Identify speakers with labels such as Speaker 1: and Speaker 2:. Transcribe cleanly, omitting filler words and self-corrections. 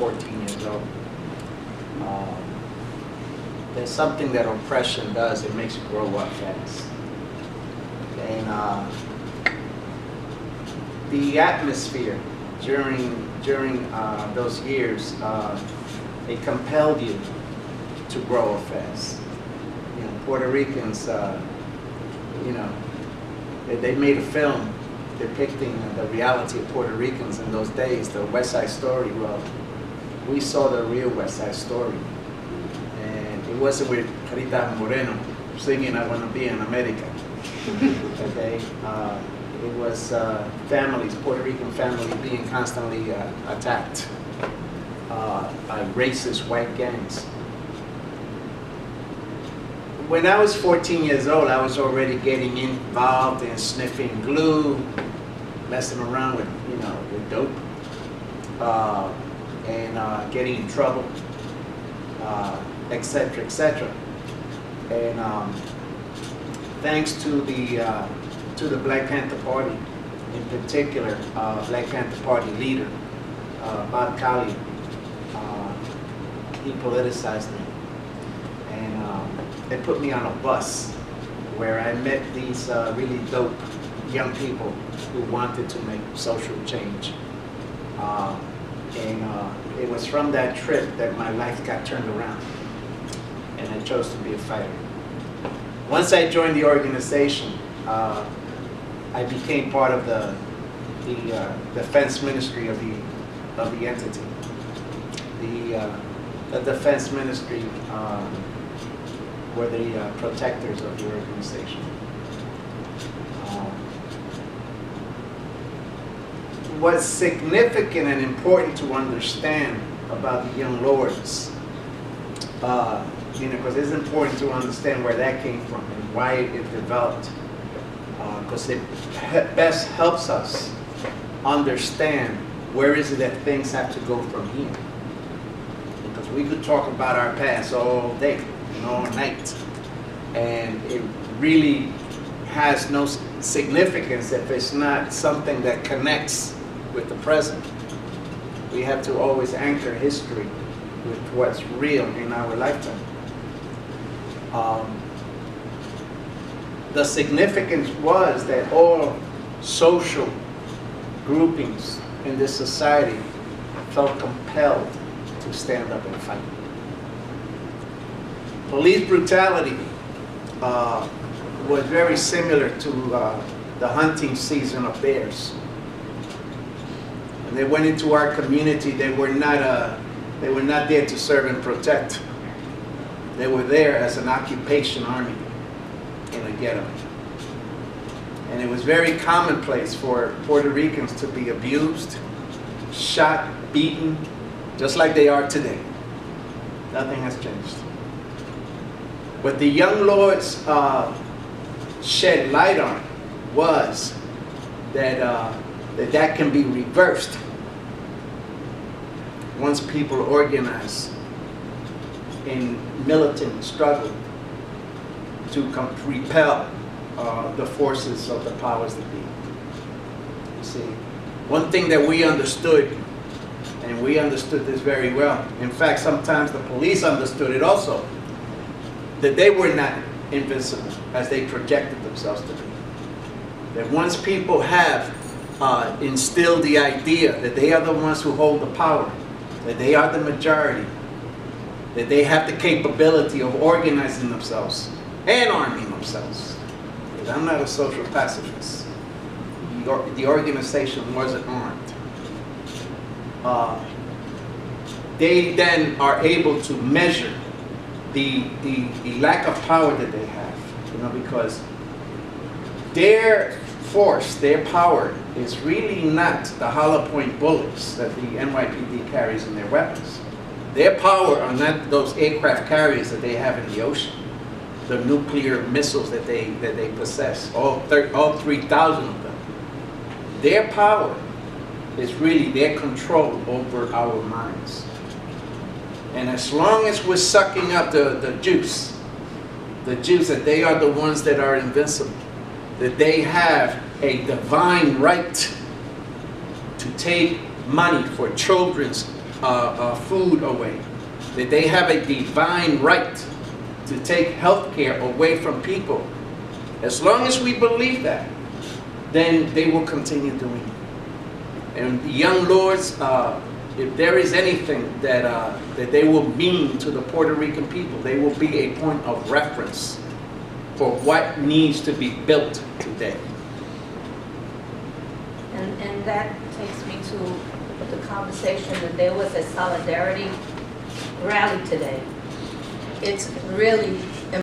Speaker 1: 14 years old. There's something that oppression does. It makes you grow up fast. And the atmosphere during those years, it compelled you to grow up fast. You know, Puerto Ricans, you know, they made a film depicting the reality of Puerto Ricans in those days, the West Side Story. Well, we saw the real West Side Story. And it wasn't with Carita Moreno singing I Want to Be in America. Okay? It was families, Puerto Rican families being constantly attacked by racist white gangs. When I was 14 years old, I was already getting involved in sniffing glue, messing around with, you know, with dope, and getting in trouble, etc., etc. And thanks to the Black Panther Party, in particular, Black Panther Party leader Bob Carlito, he politicized me. They put me on a bus where I met these really dope young people who wanted to make social change. It was from that trip that my life got turned around, and I chose to be a fighter. Once I joined the organization, I became part of the defense ministry of the entity. The defense ministry were the protectors of the organization. What's significant and important to understand about the Young Lords, you know, because it's important to understand where that came from and why it developed, because it best helps us understand where is it that things have to go from here. Because we could talk about our past all day, all night, and it really has no significance if it's not something that connects with the present. We have to always anchor history with what's real in our lifetime. The significance was that all social groupings in this society felt compelled to stand up and fight. Police brutality was very similar to the hunting season of bears. When they went into our community, they were not there to serve and protect. They were there as an occupation army in a ghetto. And it was very commonplace for Puerto Ricans to be abused, shot, beaten, just like they are today. Nothing has changed. What the Young Lords shed light on was that that can be reversed once people organize in militant struggle to repel the forces of the powers that be. You see, one thing that we understood, and we understood this very well, in fact sometimes the police understood it also, that they were not invincible as they projected themselves to be. That once people have instilled the idea that they are the ones who hold the power, that they are the majority, that they have the capability of organizing themselves and arming themselves. Because I'm not a social pacifist. The organization wasn't armed. They then are able to measure the lack of power that they have, you know, because their force, their power is really not the hollow point bullets that the NYPD carries in their weapons. Their power are not those aircraft carriers that they have in the ocean, the nuclear missiles that they possess, all 3,000 of them. Their power is really their control over our minds. And as long as we're sucking up the juice that they are the ones that are invincible, that they have a divine right to take money for children's food away, that they have a divine right to take health care away from people. As long as we believe that, then they will continue doing it. And young lords, if there is anything that they will mean to the Puerto Rican people, they will be a point of reference for what needs to be built today.
Speaker 2: And that takes me to the conversation that there was a solidarity rally today. It's really